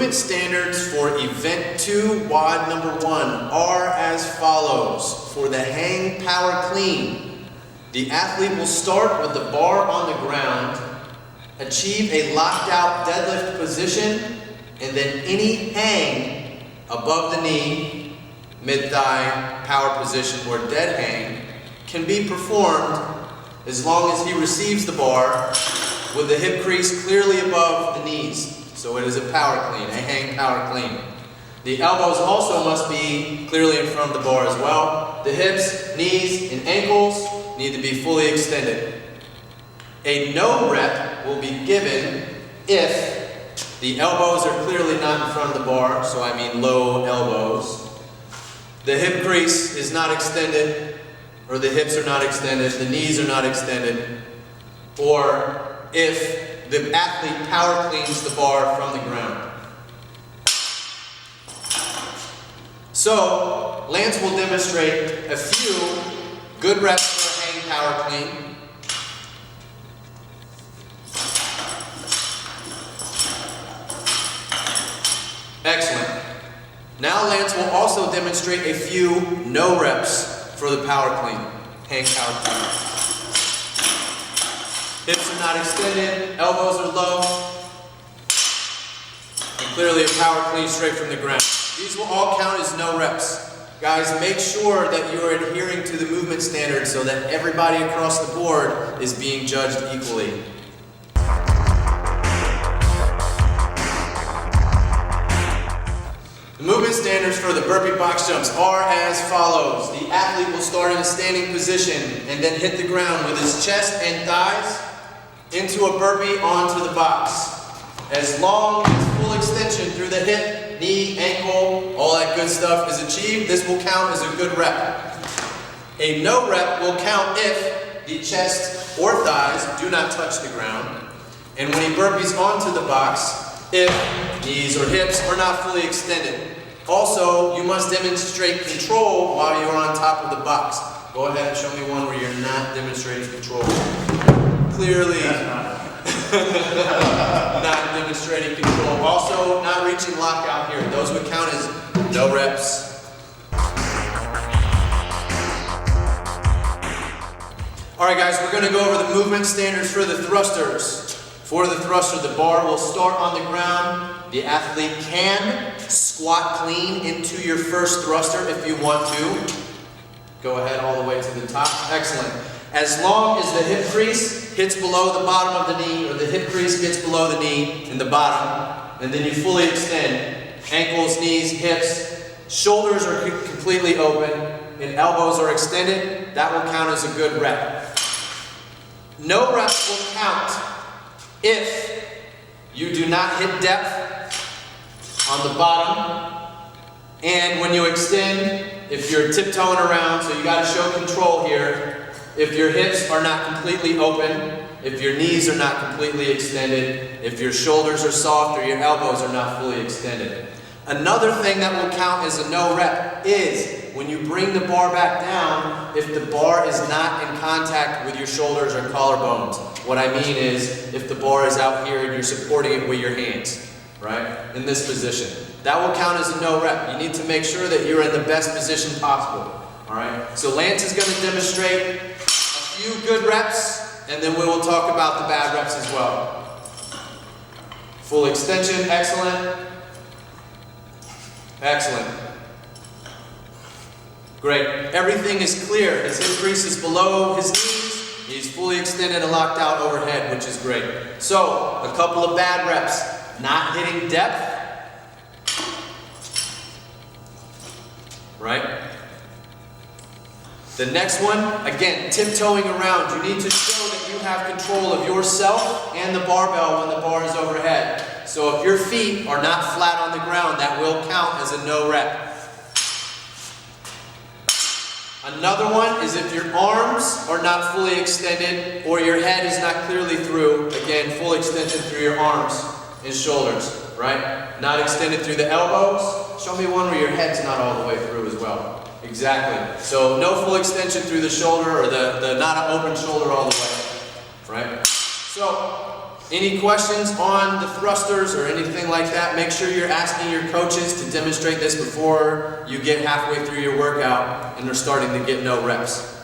movement standards for event 2, WOD number 1 are as follows. For the hang power clean, the athlete will start with the bar on the ground, achieve a locked out deadlift position, and then any hang above the knee, mid-thigh, power position, or dead hang can be performed as long as he receives the bar with the hip crease clearly above the knees. So it is a power clean, a hang power clean. The elbows also must be clearly in front of the bar as well. The hips, knees, and ankles need to be fully extended. A no rep will be given if the elbows are clearly not in front of the bar, so I mean low elbows. The hip crease is not extended, or the hips are not extended, the knees are not extended, or if the athlete power cleans the bar from the ground. So, Lance will demonstrate a few good reps for a hang power clean. Excellent. Now Lance will also demonstrate a few no reps for the power clean, hang power clean. Hips are not extended, elbows are low, and clearly a power clean straight from the ground. These will all count as no reps. Guys, make sure that you are adhering to the movement standards so that everybody across the board is being judged equally. The movement standards for the burpee box jumps are as follows. The athlete will start in a standing position and then hit the ground with his chest and thighs into a burpee onto the box. As long as full extension through the hip, knee, ankle, all that good stuff is achieved, this will count as a good rep. A no rep will count if the chest or thighs do not touch the ground, and when he burpees onto the box, if knees or hips are not fully extended. Also, you must demonstrate control while you're on top of the box. Go ahead and show me one where you're not demonstrating control. Clearly not demonstrating control. Also, not reaching lockout here. Those would count as no reps. Alright guys, we're going to go over the movement standards for the thrusters. For the thruster, the bar will start on the ground. The athlete can squat clean into your first thruster if you want to. Go ahead all the way to the top. Excellent. As long as the hip crease hits below the bottom of the knee, or the hip crease gets below the knee and the bottom, and then you fully extend. Ankles, knees, hips, shoulders are completely open, and elbows are extended. That will count as a good rep. No reps will count if you do not hit depth on the bottom, and when you extend, if you're tiptoeing around, so you got to show control here. If your hips are not completely open, if your knees are not completely extended, if your shoulders are soft or your elbows are not fully extended. Another thing that will count as a no rep is when you bring the bar back down, if the bar is not in contact with your shoulders or collarbones. What I mean is if the bar is out here and you're supporting it with your hands, right, in this position. That will count as a no rep. You need to make sure that you're in the best position possible. Alright, so Lance is going to demonstrate a few good reps, and then we will talk about the bad reps as well. Full extension, excellent. Excellent. Great. Everything is clear. His hip crease is below his knees. He's fully extended and locked out overhead, which is great. So, a couple of bad reps. Not hitting depth. Right? The next one, again, tiptoeing around. You need to show that you have control of yourself and the barbell when the bar is overhead. So if your feet are not flat on the ground, that will count as a no rep. Another one is if your arms are not fully extended or your head is not clearly through. Again, full extension through your arms and shoulders, right? Not extended through the elbows. Show me one where your head's not all the way through as well. Exactly. So no full extension through the shoulder or the not an open shoulder all the way, right? So Any questions on the thrusters or anything like that? Make sure you're asking your coaches to demonstrate this before you get halfway through your workout and they're starting to get no reps.